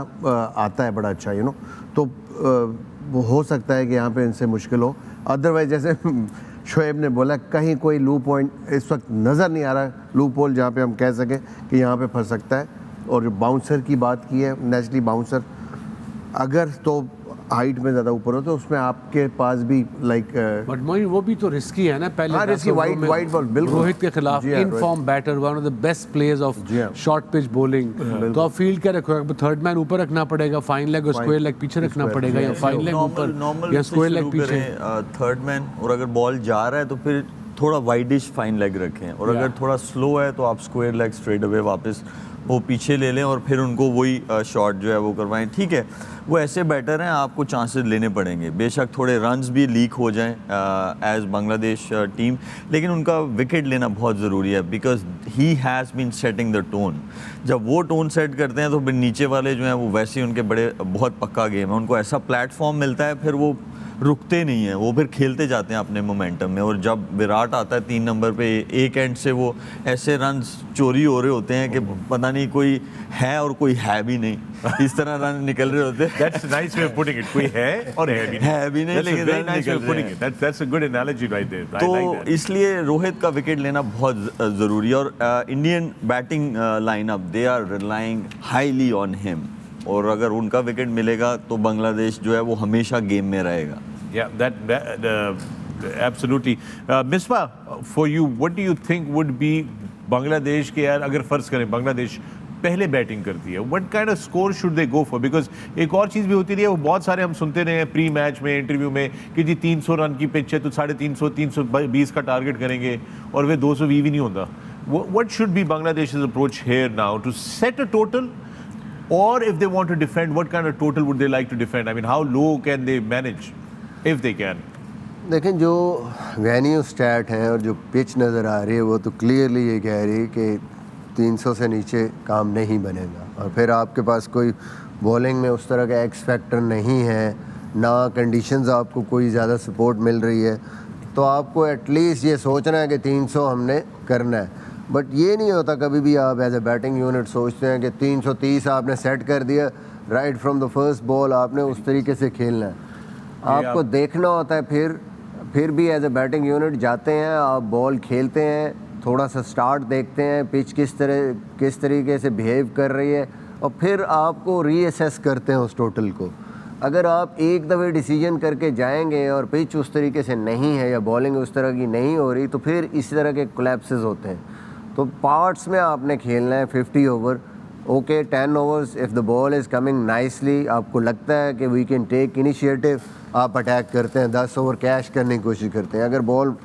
Speaker 3: आता है बड़ा अच्छा, तो वो हो सकता है कि यहाँ पे इनसे मुश्किल हो। अदरवाइज जैसे शोएब ने बोला, कहीं कोई लूप पॉइंट इस वक्त नज़र नहीं आ रहा, लूप होल जहाँ पे हम कह सकें कि यहाँ पे फंस सकता है। और जो बाउंसर की बात की है, नेचुरली बाउंसर अगर तो हाइट में ज़्यादा ऊपर हो तो उसमें आपके पास भी
Speaker 4: बट मोइन वो भी तो रिस्की है ना। पहले
Speaker 3: रिस्की वाइड बॉल बिल्कुल
Speaker 4: रोहित के खिलाफ in form batter, one of the best players of short pitch bowling. तो आप फील्ड क्या रखोगे? थर्ड मैन ऊपर रखना पड़ेगा, फाइन लेग और स्क्वायर लेग पीछे रखना पड़ेगा, या फाइन लेग ऊपर या स्क्वायर लेग पीछे,
Speaker 2: थर्ड मैन। और अगर बॉल जा रहा है तो फिर थोड़ा वाइडिश फाइन लेग रखें, और अगर थोड़ा स्लो है तो आप स्क्वायर लेग स्ट्रेट अवे वापस वो पीछे ले लें और फिर उनको वही शॉट जो है वो करवाएं। ठीक है, वो ऐसे बैटर हैं, आपको चांसेस लेने पड़ेंगे, बेशक थोड़े रन्स भी लीक हो जाएं एज बांग्लादेश टीम, लेकिन उनका विकेट लेना बहुत ज़रूरी है because he has been setting the tone. जब वो टोन सेट करते हैं तो फिर नीचे वाले जो हैं वो वैसे ही उनके बहुत पक्का गेम है, उनको ऐसा प्लेटफॉर्म मिलता है, फिर वो रुकते नहीं हैं, वो फिर खेलते जाते हैं अपने मोमेंटम में। और जब विराट आता है 3 नंबर पे, एक एंड से वो ऐसे रन चोरी हो रहे होते हैं कि पता नहीं कोई है और कोई है भी नहीं, इस तरह रन निकल रहे होते हैं।
Speaker 1: That's a nice way of putting it. कोई है और है भी नहीं।
Speaker 2: है भी नहीं,
Speaker 1: That's a
Speaker 2: लेकिन
Speaker 1: very
Speaker 2: रन
Speaker 1: nice way
Speaker 2: निकल
Speaker 1: of putting
Speaker 2: रहे
Speaker 1: it.
Speaker 2: हैं।
Speaker 1: That's a good analogy right there. I
Speaker 2: तो
Speaker 1: like that.
Speaker 2: इसलिए रोहित का विकेट लेना बहुत ज़रूरी है। और Indian batting lineup, they are relying highly on him, और अगर उनका विकेट मिलेगा तो बांग्लादेश जो है वो हमेशा गेम में रहेगा।
Speaker 1: Yeah, that absolutely. Misbah, for you, what do you think would be Bangladesh के यार अगर फर्ज करें बांग्लादेश पहले बैटिंग करती है, what kind of score should they go for? Because एक और चीज़ भी होती रही है, वो बहुत सारे हम सुनते रहे हैं प्री मैच में, इंटरव्यू में कि जी 300 रन की पिच है तो 350 320 का टारगेट करेंगे और वे 220 भी नहीं होता। What should be Bangladesh's approach here now to set a total? Or if they want to defend, what kind of total would they like to defend? I mean, how low can they manage if they can?
Speaker 3: लेकिन जो venue stat हैं और जो pitch नज़र आ रही है वो तो क्लियरली ये कह रही है कि 300 से नीचे काम नहीं बनेगा। और फिर आपके पास कोई बॉलिंग में उस तरह का एक्स फैक्टर नहीं है, ना कंडीशंस आपको कोई ज़्यादा सपोर्ट मिल रही है, तो आपको एटलीस्ट ये सोचना है कि 300 हमने करना है। बट ये नहीं होता कभी भी आप एज ए बैटिंग यूनिट सोचते हैं कि 330 आपने सेट कर दिया, right from the first ball आपने उस तरीके से खेलना है। आपको देखना होता है फिर भी एज ए बैटिंग यूनिट जाते हैं, आप बॉल खेलते हैं, थोड़ा सा स्टार्ट देखते हैं, पिच किस तरीके से बिहेव कर रही है, और फिर आपको रीअसेस करते हैं उस टोटल को। अगर आप एक दफ़े डिसीजन करके जाएंगे और पिच उस तरीके से नहीं है या बॉलिंग उस तरह की नहीं हो रही, तो फिर इस तरह के कोलैप्सेस होते हैं। तो पार्ट्स में आपने खेलना है। 50 over, okay 10 overs, if the ball is coming nicely, आपको लगता है कि वी कैन टेक इनिशिएटिव, आप अटैक करते हैं, 10 ओवर कैश करने की कोशिश करते हैं। अगर बॉल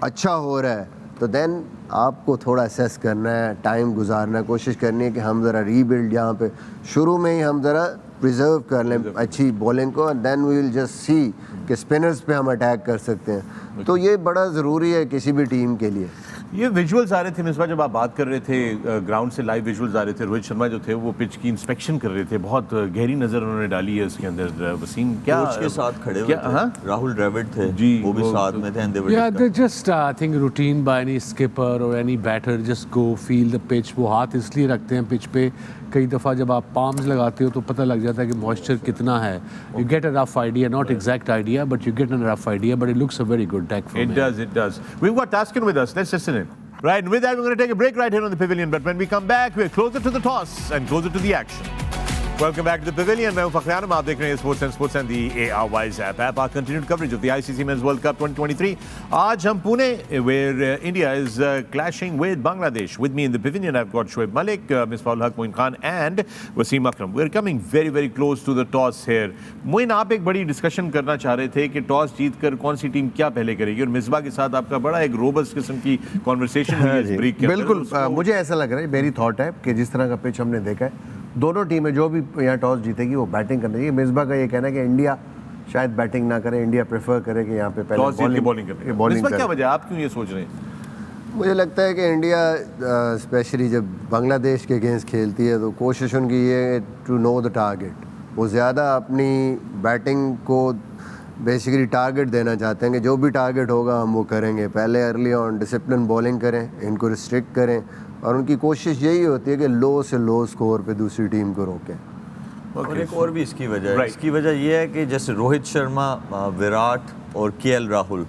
Speaker 3: अच्छा हो रहा है तो देन आपको थोड़ा असेस करना है, टाइम गुजारना है, कोशिश करनी है कि हम ज़रा रीबिल्ड यहाँ पे शुरू में ही हम ज़रा प्रिजर्व कर लें अच्छी बॉलिंग को, and then we will just see कि स्पिनर्स पे हम अटैक कर सकते हैं। तो ये बड़ा ज़रूरी है किसी भी टीम के लिए।
Speaker 1: ये विजुअल्स आ रहे थे मिसबा, जब आप बात कर रहे थे ग्राउंड से लाइव विजुअल्स आ रहे थे। रोहित शर्मा जो थे वो पिच की इंस्पेक्शन कर रहे थे, बहुत गहरी नज़र उन्होंने डाली है उसके अंदर। वसीम क्या
Speaker 2: कोच के साथ खड़े हुए
Speaker 1: क्या
Speaker 2: थे,
Speaker 1: हाँ?
Speaker 2: राहुल द्रविड़ थे
Speaker 1: जी,
Speaker 2: वो भी साथ में थे, and they were
Speaker 4: Yeah,
Speaker 2: discussing.
Speaker 4: they just I think routine by any skipper or any batter, just go feel the pitch। वो हाथ इसलिए रखते हैं पिच पे, कई दफ़ा जब आप पाम्स लगाते हो तो पता लग जाता है कि मॉइस्चर कितना है। You get a rough idea, not exact idea, but you get a rough idea, but it looks a very good deck from
Speaker 1: It does, it does. We've got Taskin with us. Let's listen in. Right, and with that, we're going to take a break right here on the Pavilion. But when we come back, we're closer to the toss and closer to the action. Welcome back to the Pavilion. मैं हूं फ़खर आलम, आप देख रहे हैं Sports and the ARY's app. Our continued coverage of the ICC Men's World Cup 2023. आज हम Pune, where India is clashing with Bangladesh. With me in the Pavilion, I've got Shoaib Malik, Misbah-ul Haq Moin Khan, and Wasim Akram. We're coming very, very close to the toss here. Moin, आप एक बड़ी discussion करना चाह रहे थे कि toss जीतकर कौन सी टीम क्या पहले करेगी, और मिसबा के साथ आपका बड़ा एक रोबस्ट किस्म की कॉन्वर्सेशन हुई है इस ब्रेक के अंदर।
Speaker 5: बिल्कुल, मुझे ऐसा लग रहा है, मेरी थॉट है कि जिस तरह का पिच हमने देखा है, दोनों टीमें जो भी यहाँ टॉस जीतेगी वो बैटिंग करनी चाहिए। मिसबा का ये कहना है कि इंडिया शायद बैटिंग ना करे, इंडिया प्रेफर करे कि यहाँ पे पहले
Speaker 1: टॉस जीत के बॉलिंग करनी। मिसबा क्या वजह, आप क्यों ये सोच रहे हैं?
Speaker 3: मुझे लगता है कि इंडिया स्पेशली जब बांग्लादेश के अगेंस्ट खेलती है तो कोशिश उनकी ये है टू नो द टारगेट। वो ज़्यादा अपनी बैटिंग को बेसिकली टारगेट देना चाहते हैं कि जो भी टारगेट होगा हम वो करेंगे। पहले अर्ली ऑन डिसिप्लिन बॉलिंग करें, इनको रिस्ट्रिक्ट करें, और उनकी कोशिश यही होती है कि लो से लो स्कोर पे दूसरी टीम को रोकें।
Speaker 2: और एक और भी इसकी वजह है।
Speaker 1: Right.
Speaker 2: इसकी वजह ये है कि जैसे रोहित शर्मा, विराट और KL Rahul,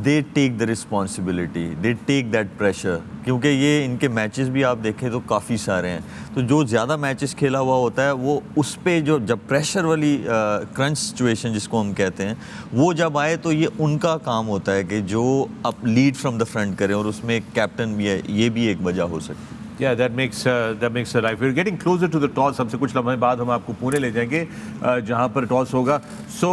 Speaker 2: they take the responsibility, they take that pressure, क्योंकि ये इनके मैचेस भी आप देखें तो काफ़ी सारे हैं। तो जो ज़्यादा मैचेस खेला हुआ होता है वो उस पे जो जब प्रेशर वाली क्रंच सिचुएशन जिसको हम कहते हैं वो जब आए तो ये उनका काम होता है कि जो अब लीड फ्रॉम द फ्रंट करें, और उसमें एक कैप्टन भी है, ये भी एक वजह हो सकती है।
Speaker 1: Yeah, that makes a life. We're getting closer to the toss. हमसे कुछ लम्हे बाद हम आपको पुणे ले जाएंगे जहाँ पर टॉस होगा. So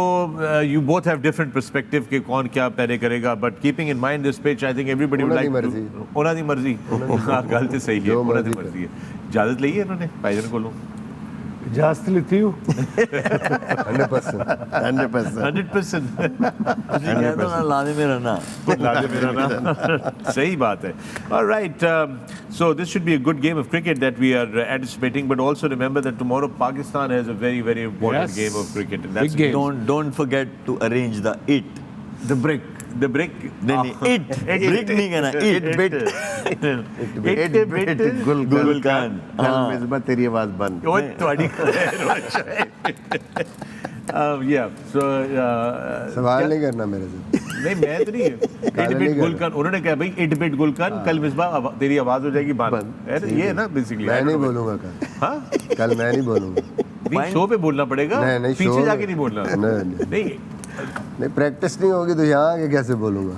Speaker 1: you both have different perspective कि कौन क्या पहले करेगा. But keeping in mind this pitch, I think everybody would like to. उन्हों दी मर्जी. हाँ, गलती सही है. उन्हों दी मर्जी है. इजाज़त ली है इन्होंने भाईजान को लोग.
Speaker 4: जास्त लिखती हूँ
Speaker 3: 100%.
Speaker 1: 100%.
Speaker 2: ਤੁਸੀਂ ਕਹਿੰਦੇ ਨਾ ਲਾਦੇ ਮੇਰਾ ਨਾ
Speaker 1: लादे मेरा नाम. सही बात है. All right. So this should be a good game of cricket that we are anticipating, but also remember that tomorrow Pakistan has a very, very important
Speaker 4: Yes.
Speaker 1: game of cricket, and
Speaker 4: Big
Speaker 1: that's
Speaker 4: game.
Speaker 2: don't forget to arrange the it
Speaker 5: the break.
Speaker 1: the brick.
Speaker 2: नहीं it brick नहीं कहना it bit
Speaker 1: It bit
Speaker 5: गुल
Speaker 2: खान.
Speaker 5: कल
Speaker 2: हाँ.
Speaker 5: मिसबा तेरी आवाज बंद.
Speaker 1: Oh, ਤੁਹਾਡੀ yeah. So
Speaker 3: सवाल नहीं करना मेरे से.
Speaker 1: नहीं मैं तो नहीं इट
Speaker 3: नहीं
Speaker 1: बिट
Speaker 3: कर
Speaker 1: गुलकन उन्होंने कहा भाई इट बिट गुलकन कल मिसबा तेरी आवाज हो जाएगी बंद. ये है ना बेसिकली.
Speaker 3: मैं नहीं बोलूंगा कल.
Speaker 1: हाँ
Speaker 3: कल मैं नहीं बोलूंगा.
Speaker 1: नहीं शो पे बोलना पड़ेगा.
Speaker 3: नहीं,
Speaker 1: पीछे
Speaker 3: show
Speaker 1: जाके
Speaker 3: में-
Speaker 1: नहीं बोलना.
Speaker 3: नहीं,
Speaker 1: नहीं
Speaker 3: नहीं प्रैक्टिस नहीं होगी तो यहाँ आके कैसे बोलूंगा.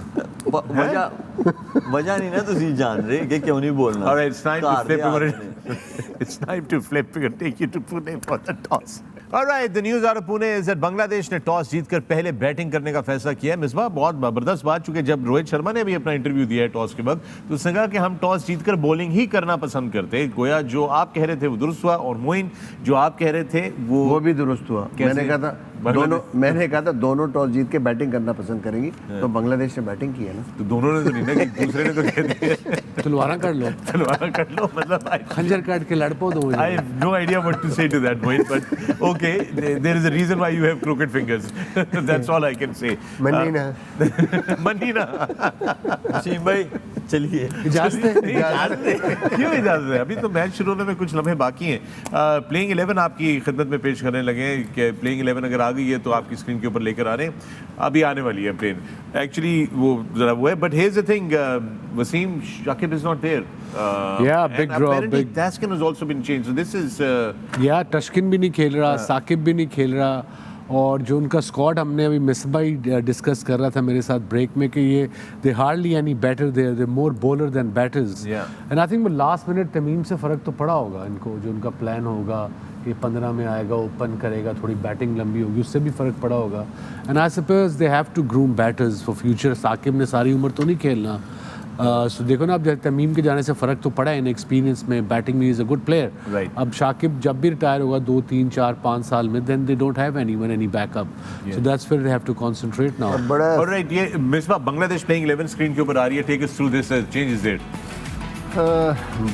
Speaker 2: वजह नहीं ना ਤੁਸੀਂ जान रहे कि क्यों नहीं बोलना.
Speaker 1: All right, it's time to
Speaker 2: ਘਰ ਦੇ
Speaker 1: flip. We're
Speaker 2: ਆਦਮੀ ਨੇ.
Speaker 1: gonna, it's time to flip. We're going to take you to Pune for the toss. All right, the news out of Pune is that Bangladesh ने toss जीतकर पहले batting करने का फैसला किया है. मिसबा बहुत जबरदस्त बात, चूंकि जब रोहित शर्मा ने भी अपना इंटरव्यू दिया है टॉस के वक्त तो उसने कहा कि हम टॉस जीतकर बॉलिंग ही करना पसंद करते हैं. गोया जो आप कह रहे थे वो दुरुस्त हुआ, और मोइन जो आप कह रहे थे
Speaker 5: वो भी दुरुस्त हुआ.
Speaker 1: कैसे?
Speaker 5: मैंने कहा था दोनों टॉस जीत के बैटिंग करना पसंद करेंगी, तो बांग्लादेश ने बैटिंग की है ना.
Speaker 1: तो दोनों ने तो नहीं ना कि दूसरे ने तो कह दिया
Speaker 4: तलवारा कर लो,
Speaker 1: तलवार कर लो. मतलब
Speaker 4: खंजर काट के लड़पो दो मुझे.
Speaker 1: I have no idea what to say to that point, but okay, there is a reason why you have crooked fingers. That's all I can say.
Speaker 3: Money ना.
Speaker 1: मनीना.
Speaker 2: वसीम भाई चलिए.
Speaker 4: इजाजत है.
Speaker 1: क्यों इजाजत है? अभी तो मैच शुरू होने में कुछ लम्हे बाकी हैं. प्लेइंग 11 आपकी खिदमत में पेश करने लगे हैं कि प्लेइंग 11 अगर आ गई है तो आपकी स्क्रीन के ऊपर लेकर आ रहे हैं. अभी आने वाली है प्लेन. एक्चुअली वो जरा वो है, but here's the thing, Wasim, Shakib is not there.
Speaker 4: Yeah, big
Speaker 1: and
Speaker 4: draw,
Speaker 1: apparently
Speaker 4: big-
Speaker 1: Taskin has also been changed. So this is
Speaker 4: या टशकिन भी नहीं खेल रहा, साकिब भी नहीं खेल रहा, और जो उनका स्क्वाड हमने अभी मिसबा ही डिस्कस कर रहा था मेरे साथ ब्रेक में कि ये they hardly any batter there, they more bowler than batters.
Speaker 1: Yeah.
Speaker 4: And I think वो लास्ट मिनट तमीम से फ़र्क तो पड़ा होगा इनको, जो उनका प्लान होगा कि 15 में आएगा, ओपन करेगा, थोड़ी बैटिंग लंबी होगी, उससे भी फ़र्क पड़ा होगा. And I suppose they have to groom batters for future. Shakib ने सारी उम्र तो नहीं खेलना. सो देखो ना, अब जब तमीम के जाने से फ़र्क तो पड़ा है इन एक्सपीरियंस में, बैटिंग में is a good player.
Speaker 1: Right.
Speaker 4: अब शाकिब जब भी रिटायर होगा 2, 3, 4, 5 साल में, then they don't have anyone any backup. So that's where they have to concentrate now.
Speaker 3: बड़ा
Speaker 1: All right, ये मिसबा बांग्लादेश प्लेइंग 11 स्क्रीन के ऊपर आ रही है. Take us through this changes there.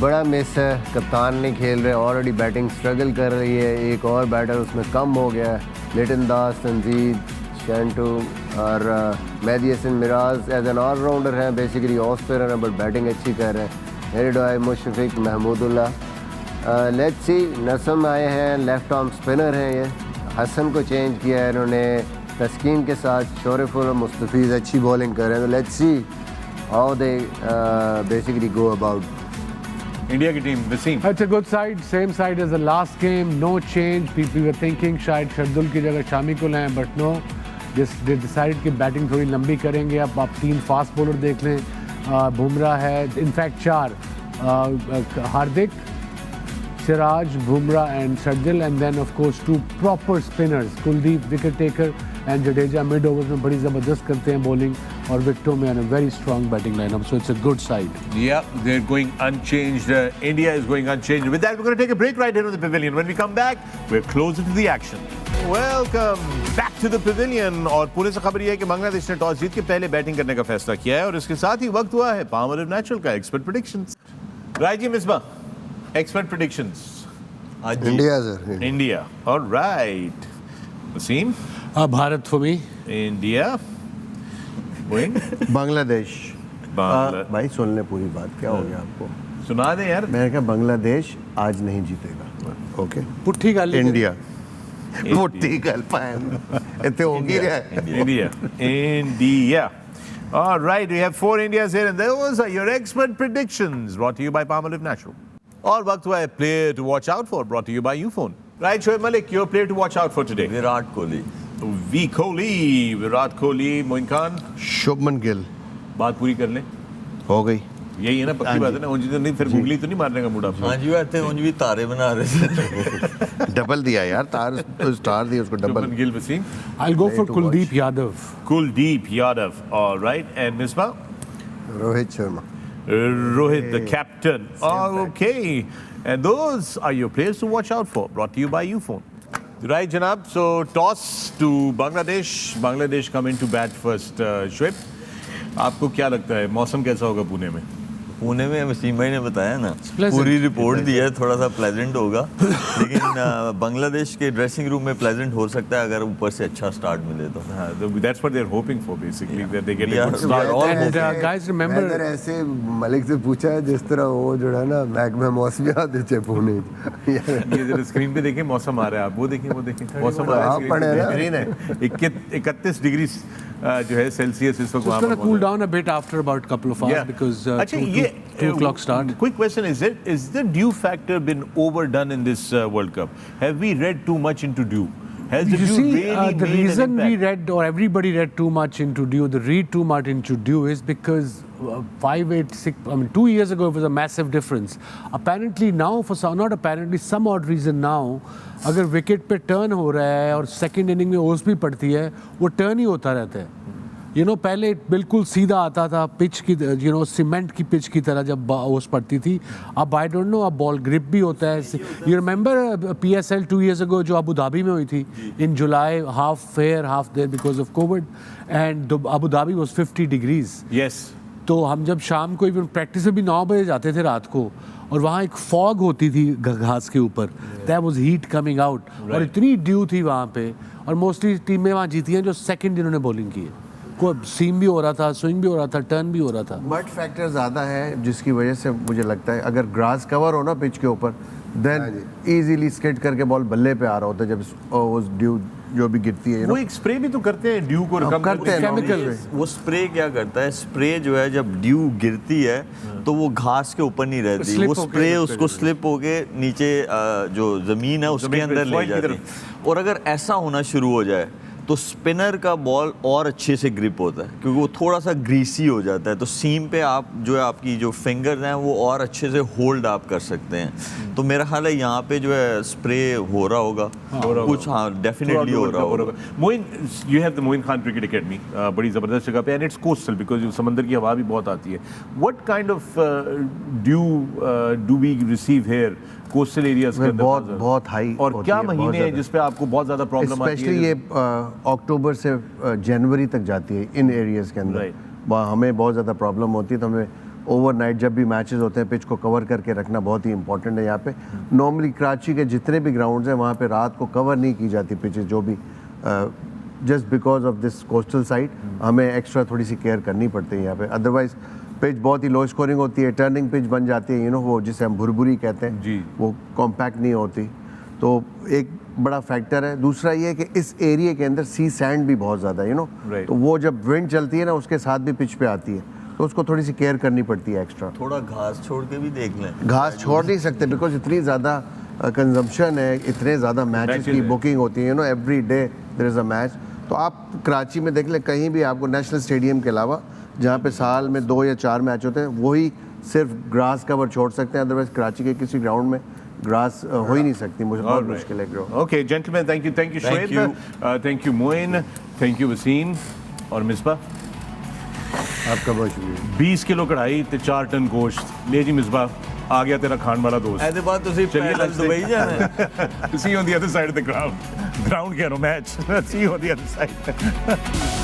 Speaker 3: बड़ा मिस है. कप्तान नहीं खेल रहे, ऑलरेडी बैटिंग स्ट्रगल कर रही है. एक और बैटर उसमें कम हो गया है. लिटन दास, तंजीद, शैंटू और Mehidy Hasan Miraz as an allrounder हैं, बेसिकली ऑफ स्पिनर हैं, बट बैटिंग अच्छी कर रहे हैं. हेरिडोय, मुशफिक, महमूदुल्लाह. लेट्स सी, नसम आए हैं, लेफ्ट आर्म स्पिनर हैं ये. हसन को चेंज किया है इन्होंने तस्कीन के साथ. शोरफुल और मुस्तफीज़ अच्छी बॉलिंग कर रहे हैं. तो let's see how they basically go about.
Speaker 1: India की team Wasim.
Speaker 4: It's a good side, same side as the last game, no change. People were thinking शायद शर्दुल की जगह शामी को लाएं, but no. They decided कि बैटिंग थोड़ी लंबी करेंगे. अब आप 3 फास्ट बॉलर देख लें. बुमराह है, in fact 4, Hardik, Siraj, Bumrah and Shardul, and then of course 2 proper spinners, Kuldeep wicket taker and Jadeja mid overs में बड़ी ज़बरदस्त करते हैं बॉलिंग, और विक्टो में a very strong batting lineup, so it's a good side.
Speaker 1: Yeah, they're going unchanged. India is going unchanged. With that, we're going to take a break right here in the pavilion. When we come back, we're closer to the action. Welcome back to the pavilion. और पुणे से खबर यह है कि बांग्लादेश ने toss जीत के पहले batting करने का फैसला किया है, और इसके साथ ही वक्त हुआ है पामर नेचुरल का एक्सपर्ट प्रेडिक्शंस. राइट जी Misbah, expert predictions.
Speaker 3: India sir.
Speaker 1: India. Alright. Wasim.
Speaker 4: Bharat for me.
Speaker 1: India. Moin.
Speaker 5: Bangladesh. भाई सुन ले पूरी बात. क्या हो गया आपको?
Speaker 1: सुना दे यार.
Speaker 5: मैंने कहा बांग्लादेश आज नहीं जीतेगा. ओके.
Speaker 4: पुट्ठी गाली.
Speaker 5: इंडिया. मोटी गल पान इतने होगी रे.
Speaker 1: India. India. All right, we have 4 Indias here, and those are your expert predictions, brought to you by Palmolive Natural. और वक्त हुआ है player to watch out for, brought to you by Ufone. Right, Shoaib Malik, your player to watch out for today.
Speaker 2: Virat Kohli.
Speaker 1: V. Kohli, Virat Kohli, Moin Khan.
Speaker 5: Shubman Gill.
Speaker 1: बात पूरी कर लें.
Speaker 5: हो गई.
Speaker 1: यही है ना, पक्की बात है ना. उनकी तो नहीं, फिर गूगली तो नहीं मारने का मूड आपको.
Speaker 2: हाँ जी, वो ऐसे उन भी तारे बना रहे थे.
Speaker 5: डबल दिया यार. तार तो स्टार दिया उसको double.
Speaker 1: Shubman Gill, Wasim.
Speaker 4: I'll go for Kuldeep Yadav.
Speaker 1: Kuldeep Yadav. All right, and Misbah.
Speaker 3: Rohit Sharma.
Speaker 1: Rohit, the captain. Okay. And those are your players to watch out for. Brought to you by Ufone. Right, Janab. So toss to Bangladesh. Bangladesh come in to bat first. Shoaib, आपको क्या लगता है मौसम कैसा होगा पुणे में?
Speaker 2: पुणे में वसीम भाई ने बताया ना,
Speaker 4: pleasant.
Speaker 2: पूरी रिपोर्ट दी है, थोड़ा सा प्लेजेंट होगा, लेकिन बांग्लादेश के ड्रेसिंग रूम में प्लेजेंट हो सकता है अगर ऊपर से अच्छा स्टार्ट मिले तो.
Speaker 1: That's what they're hoping for basically. That they get a
Speaker 2: Yeah.
Speaker 1: good start.
Speaker 2: all
Speaker 4: And
Speaker 2: hoping.
Speaker 4: guys, remember,
Speaker 3: मैंने ऐसे मलिक से पूछा है जिस तरह वो जो है ना मैक में मौसमी आते थे पुणे
Speaker 1: ये जरा स्क्रीन पे देखें मौसम आ रहा है आप वो देखें मौसम आ रहा
Speaker 3: हाँ, पढ़े ना।
Speaker 1: बेहतरीन है 31 डिग्री जो है सेल्सियस इस वक्त
Speaker 4: so
Speaker 1: वहाँ
Speaker 4: it's going to
Speaker 1: पर
Speaker 4: cool
Speaker 1: मौजूद है।
Speaker 4: down a bit after about a couple of hours
Speaker 1: Yeah.
Speaker 4: because
Speaker 1: अच्छा,
Speaker 4: 2 o'clock start.
Speaker 1: Quick question: is the dew factor been overdone in this World Cup? Have we read too much into dew? Has the
Speaker 4: You
Speaker 1: dew
Speaker 4: see,
Speaker 1: really
Speaker 4: the
Speaker 1: made an
Speaker 4: reason we
Speaker 1: impact?
Speaker 4: read or everybody read too much into dew, the read too much into dew is because 5, 8, 6. I mean, 2 years ago it was a massive difference. Apparently now, for some, not apparently, some odd reason now, अगर wicket पे turn हो रहा है और second inning में ओस भी पड़ती है, वो टर्न ही होता रहता है. पहले बिल्कुल सीधा आता था पिच की, सीमेंट की पिच की तरह जब ओस पड़ती थी. अब आई डोंट नो, अब बॉल ग्रिप भी होता है. You remember PSL 2 years ago जो अबू धाबी में हुई थी in July, half fair half there because of COVID, and Abu Dhabi was 50 degrees.
Speaker 1: Yes.
Speaker 4: तो हम जब शाम को इवन प्रैक्टिस में भी 9 बजे जाते थे रात को, और वहाँ एक फॉग होती थी घास के ऊपर, that was heat coming out, और इतनी ड्यू थी वहाँ पे. और मोस्टली टीमें वहाँ जीती हैं जो सेकंड जिन्होंने बॉलिंग की है. को सीम भी हो रहा था, स्विंग भी हो रहा था, टर्न भी हो रहा था.
Speaker 5: मड फैक्टर ज़्यादा है जिसकी वजह से मुझे लगता है अगर ग्रास कवर हो ना पिच के ऊपर देन इजीली स्किड करके बॉल बल्ले पे आ रहा होता है जब उस ड्यू जो भी गिरती है
Speaker 1: वो एक स्प्रे भी तो करते हैं ड्यू को
Speaker 5: हम
Speaker 1: कम
Speaker 5: करते हैं
Speaker 4: केमिकल.
Speaker 2: वो स्प्रे क्या करता है, स्प्रे जो है जब ड्यू गिरती है तो वो घास के ऊपर नहीं रहती,
Speaker 4: Slip
Speaker 2: वो
Speaker 4: होके
Speaker 2: स्प्रे
Speaker 4: गिरते
Speaker 2: उसको
Speaker 4: हैं.
Speaker 2: स्लिप होके नीचे जो जमीन है उसके
Speaker 1: जमीन पे
Speaker 2: अंदर ले
Speaker 1: soil की
Speaker 2: जाती
Speaker 1: तरफ.
Speaker 2: है. और अगर ऐसा होना शुरू हो जाए तो स्पिनर का बॉल और अच्छे से ग्रिप होता है क्योंकि वो थोड़ा सा ग्रीसी हो जाता है, तो सीम पे आप जो है आपकी जो फिंगर्स हैं वो और अच्छे से होल्ड आप कर सकते हैं. तो मेरा ख्याल है यहाँ पे जो है स्प्रे हो रहा होगा कुछ. हाँ, डेफिनेटली हो रहा होगा.
Speaker 1: Moin, you have the Moin Khan cricket academy, बड़ी ज़बरदस्त जगह पे, एंड इट्स कोस्टल बिकॉज समंदर की हवा भी बहुत आती है. What kind of dew do we receive here coastal areas के अंदर?
Speaker 5: बहुत हाई.
Speaker 1: और क्या महीने हैं जिस पे आपको बहुत ज़्यादा प्रॉब्लम आती है?
Speaker 5: स्पेशली ये अक्टूबर से जनवरी तक जाती है इन एरियाज़ के अंदर.
Speaker 1: Right.
Speaker 5: हमें बहुत ज़्यादा प्रॉब्लम होती है, तो हमें ओवरनाइट जब भी मैचेस होते हैं पिच को कवर करके रखना बहुत ही इंपॉर्टेंट है. यहाँ पे नॉर्मली कराची के जितने भी ग्राउंड्स हैं वहाँ पे रात को कवर नहीं की जाती पिचेस, जो भी just because of this coastal side हमें एक्स्ट्रा थोड़ी सी केयर करनी पड़ती है यहाँ पे. अदरवाइज पिच बहुत ही लो स्कोरिंग होती है, टर्निंग पिच बन जाती है, वो जिसे हम भुरभुरी कहते हैं
Speaker 1: जी.
Speaker 5: वो कॉम्पैक्ट नहीं होती, तो एक बड़ा फैक्टर है. दूसरा ये है कि इस एरिया के अंदर सी सैंड भी बहुत ज़्यादा है,
Speaker 1: Right.
Speaker 5: तो वो जब विंड चलती है ना उसके साथ भी पिच पे आती है, तो उसको थोड़ी सी केयर करनी पड़ती है एक्स्ट्रा.
Speaker 2: थोड़ा घास छोड़ के भी देख लें.
Speaker 5: घास छोड़ नहीं सकते बिकॉज इतनी ज़्यादा कंजम्पशन है, इतने ज़्यादा मैचेस
Speaker 1: Matches
Speaker 5: की
Speaker 1: है.
Speaker 5: बुकिंग होती है, every day there is a match. तो आप कराची में देख लें, कहीं भी आपको नेशनल स्टेडियम के अलावा जहाँ पे साल में 2 या 4 मैच होते हैं वही सिर्फ ग्रास कवर छोड़ सकते हैं. अदरवाइज कराची के किसी ग्राउंड में ग्रास हो ही नहीं सकती. मुझे बहुत मुश्किल है ground.
Speaker 1: Okay, gentlemen, thank you
Speaker 2: Thank
Speaker 1: Shoaib,
Speaker 2: you.
Speaker 1: thank you Moin, thank you Wasim और मिसबा.
Speaker 3: आपका बहुत शुक्रिया.
Speaker 1: 20 किलो कढ़ाई ते 4 टन गोश्त. ले जी मिसबा, आ गया तेरा खान वाला दोस्त.
Speaker 2: ऐसे बात तो सिर्फ
Speaker 1: चलिए,
Speaker 2: पैदल
Speaker 1: let's
Speaker 2: दुबई जाना है.
Speaker 1: See you on the other side of the ground. Ground कह रहा हूँ, match. See you on the other side.